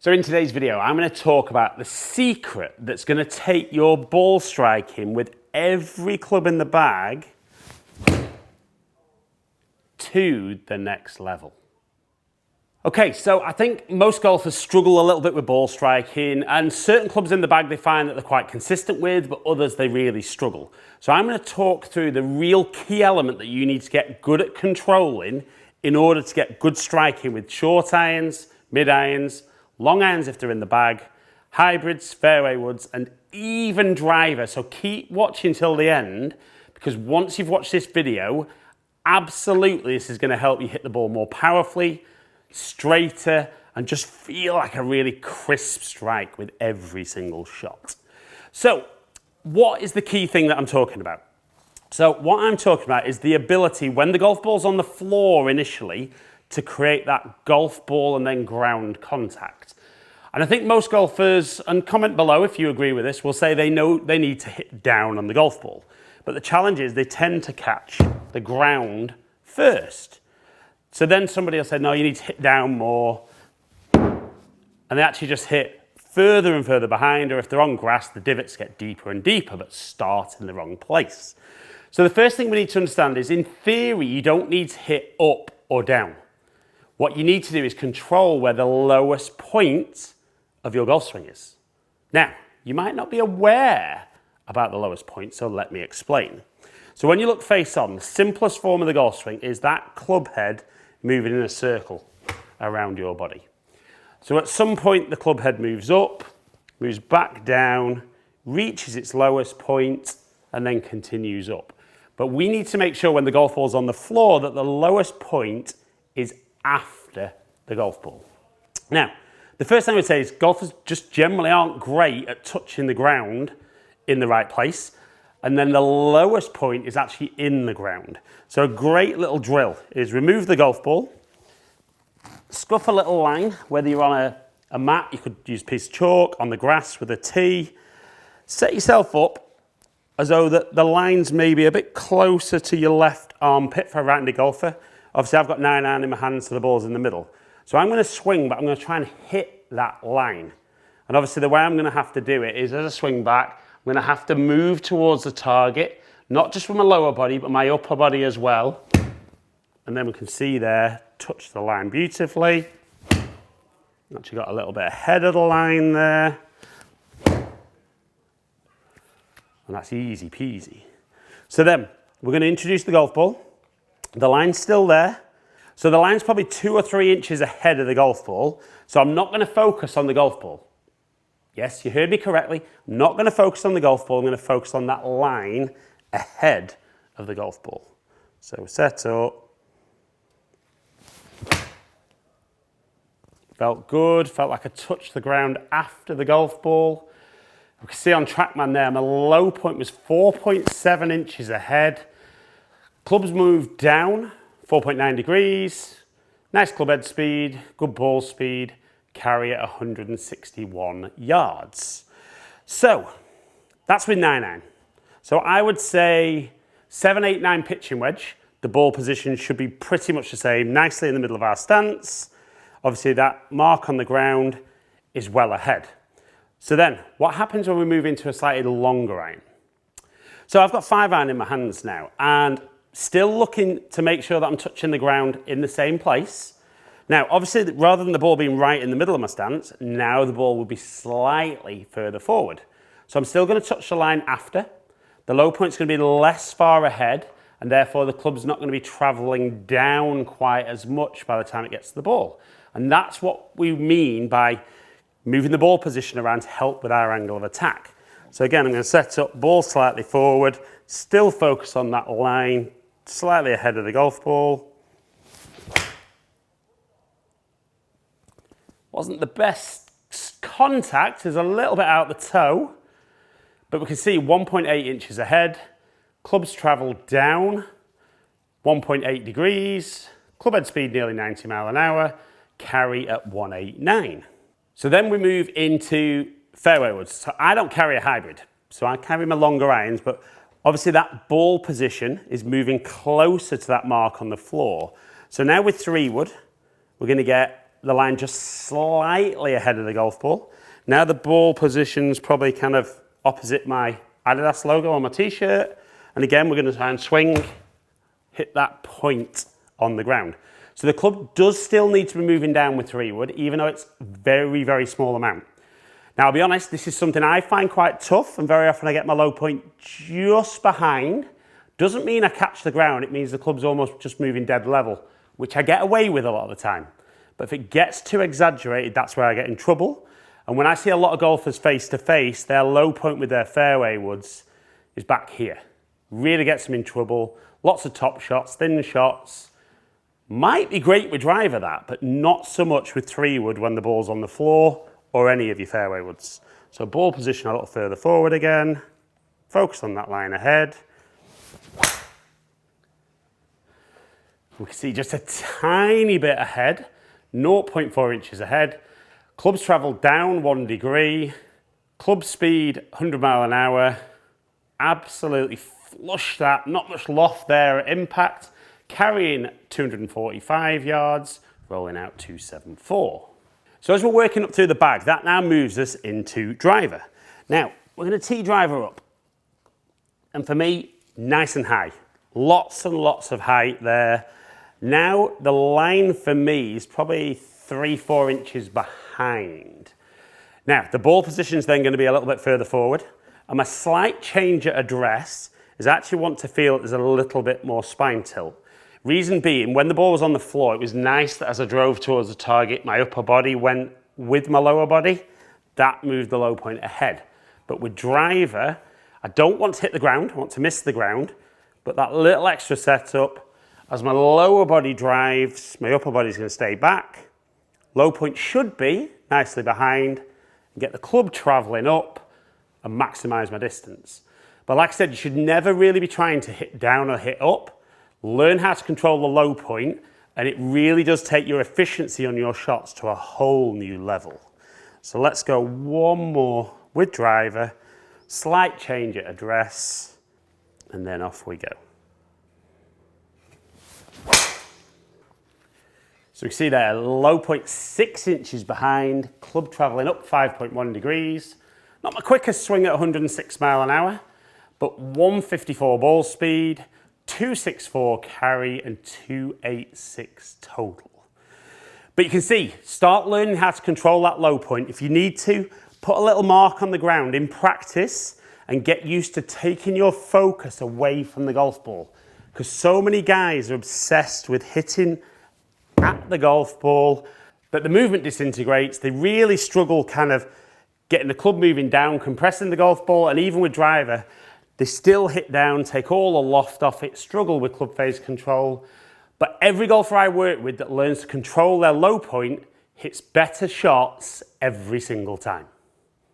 So in today's video, I'm going to talk about the secret that's going to take your ball striking with every club in the bag to the next level. Okay, so I think most golfers struggle a little bit with ball striking, and certain clubs in the bag they find that they're quite consistent with, but others they really struggle. So I'm going to talk through the real key element that you need to get good at controlling in order to get good striking with short irons, mid irons, long irons if they're in the bag, hybrids, fairway woods, and even driver. So keep watching till the end, because once you've watched this video, absolutely this is going to help you hit the ball more powerfully, straighter, and just feel like a really crisp strike with every single shot. So what is the key thing that I'm talking about? So what I'm talking about is the ability, when the golf ball's on the floor initially, to create that golf ball and then ground contact. And I think most golfers, and comment below if you agree with this, will say they know they need to hit down on the golf ball. But the challenge is they tend to catch the ground first. So then somebody will say, no, you need to hit down more. And they actually just hit further and further behind, or if they're on grass, the divots get deeper and deeper, but start in the wrong place. So the first thing we need to understand is, in theory, you don't need to hit up or down. What you need to do is control where the lowest point of your golf swing is. Now, you might not be aware about the lowest point, so let me explain. So when you look face on, the simplest form of the golf swing is that club head moving in a circle around your body. So at some point, the club head moves up, moves back down, reaches its lowest point, and then continues up. But we need to make sure when the golf ball's on the floor that the lowest point is after the golf ball. Now, the first thing I would say is golfers just generally aren't great at touching the ground in the right place. And then the lowest point is actually in the ground. So a great little drill is remove the golf ball, scuff a little line, whether you're on a mat, you could use a piece of chalk, on the grass with a tee. Set yourself up as though the line's maybe a bit closer to your left armpit for a right-handed golfer. Obviously, I've got 9-iron in my hands, so the ball's in the middle. So I'm going to swing, but I'm going to try and hit that line. And obviously, the way I'm going to have to do it is, as I swing back, I'm going to have to move towards the target, not just with my lower body, but my upper body as well. And then we can see there, touch the line beautifully. Actually got a little bit ahead of the line there. And that's easy peasy. So then, we're going to introduce the golf ball. The line's still there. So the line's probably 2 or 3 inches ahead of the golf ball. So I'm not going to focus on the golf ball. Yes, you heard me correctly. I'm not going to focus on the golf ball. I'm going to focus on that line ahead of the golf ball. So set up. Felt good. Felt like I touched the ground after the golf ball. We can see on TrackMan there, my low point was 4.7 inches ahead. Clubs moved down 4.9 degrees. Nice club head speed, good ball speed. Carry at 161 yards. So that's with 9-iron. So I would say 7, 8, 9 pitching wedge. The ball position should be pretty much the same, nicely in the middle of our stance. Obviously that mark on the ground is well ahead. So then what happens when we move into a slightly longer iron? So I've got 5-iron in my hands now and still looking to make sure that I'm touching the ground in the same place. Now, obviously, rather than the ball being right in the middle of my stance, now the ball will be slightly further forward. So I'm still going to touch the line after. The low point's going to be less far ahead, and therefore the club's not going to be travelling down quite as much by the time it gets to the ball. And that's what we mean by moving the ball position around to help with our angle of attack. So again, I'm going to set up, ball slightly forward, still focus on that line, slightly ahead of the golf ball. Wasn't the best contact, there's a little bit out the toe, but we can see 1.8 inches ahead. Clubs travel down 1.8 degrees. Club head speed nearly 90 mile an hour. Carry at 189. So then we move into fairway woods. So I don't carry a hybrid. So I carry my longer irons, but obviously that ball position is moving closer to that mark on the floor. So now with 3 wood, we're going to get the line just slightly ahead of the golf ball. Now the ball position's probably kind of opposite my Adidas logo on my t-shirt. And again, we're going to try and swing, hit that point on the ground. So the club does still need to be moving down with 3-wood, even though it's very, very small amount. Now, I'll be honest, this is something I find quite tough, and very often I get my low point just behind. Doesn't mean I catch the ground, it means the club's almost just moving dead level, which I get away with a lot of the time. But if it gets too exaggerated, that's where I get in trouble. And when I see a lot of golfers face to face, their low point with their fairway woods is back here. Really gets them in trouble. Lots of top shots, thin shots. Might be great with driver that, but not so much with 3-wood when the ball's on the floor or any of your fairway woods. So ball position a little further forward again. Focus on that line ahead. We can see just a tiny bit ahead, 0.4 inches ahead. Clubs travel down 1 degree. Club speed 100 mile an hour. Absolutely flush that, not much loft there at impact. Carrying 245 yards, rolling out 274. So as we're working up through the bag, that now moves us into driver. Now, we're going to tee driver up. And for me, nice and high. Lots and lots of height there. Now, the line for me is probably 3-4 inches behind. Now, the ball position is then going to be a little bit further forward. And my slight change at address is I actually want to feel there's a little bit more spine tilt. Reason being, when the ball was on the floor, it was nice that as I drove towards the target, my upper body went with my lower body. That moved the low point ahead. But with driver, I don't want to hit the ground, I want to miss the ground, but that little extra setup, as my lower body drives, my upper body's going to stay back. Low point should be nicely behind, and get the club traveling up and maximize my distance. But like I said, you should never really be trying to hit down or hit up. Learn how to control the low point, and it really does take your efficiency on your shots to a whole new level. So let's go one more with driver, slight change at address, and then off we go. So we see there, low point 6 inches behind, club traveling up 5.1 degrees. Not my quickest swing at 106 mile an hour, but 154 ball speed, 264 carry and 286 total. But you can see, start learning how to control that low point. If you need to, put a little mark on the ground in practice and get used to taking your focus away from the golf ball. Because so many guys are obsessed with hitting at the golf ball that the movement disintegrates. They really struggle kind of getting the club moving down, compressing the golf ball, and even with driver, they still hit down, take all the loft off it, struggle with club face control. But every golfer I work with that learns to control their low point hits better shots every single time.